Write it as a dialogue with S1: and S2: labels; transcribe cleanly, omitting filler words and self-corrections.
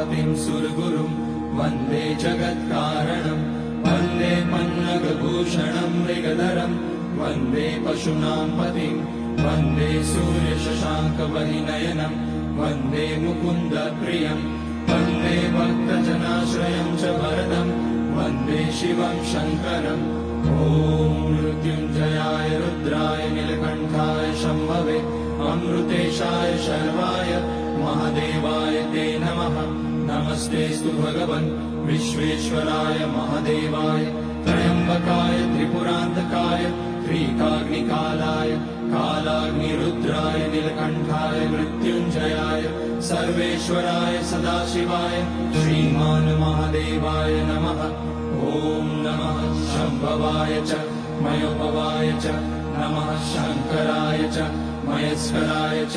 S1: उमापतिं सुरगुरुं वन्दे जगत्कारणं वन्दे पन्नगभूषणं मृगधरं वन्दे पशूनां पतिं वन्दे सूर्यशशाङ्कवहिनयनं वन्दे मुकुन्दप्रियं वन्दे भक्तजनाश्रयं च वरदं वन्दे शिवं शङ्करम् ॐ मृत्युञ्जयाय रुद्राय नीलकण्ठाय शम्भवे अमृतेशाय शर्वाय महादेवाय ते नमः। नमस्तेऽस्तु भगवन् विश्वेश्वराय महादेवाय त्र्यम्बकाय त्रिपुरान्तकाय त्रिकाग्निकालाय कालाग्निरुद्राय नीलकण्ठाय मृत्युञ्जयाय सर्वेश्वराय सदाशिवाय श्रीमान् महादेवाय नमः। ॐ नमः शम्भवाय च मयोपवाय च नमः शङ्कराय च मयस्कराय च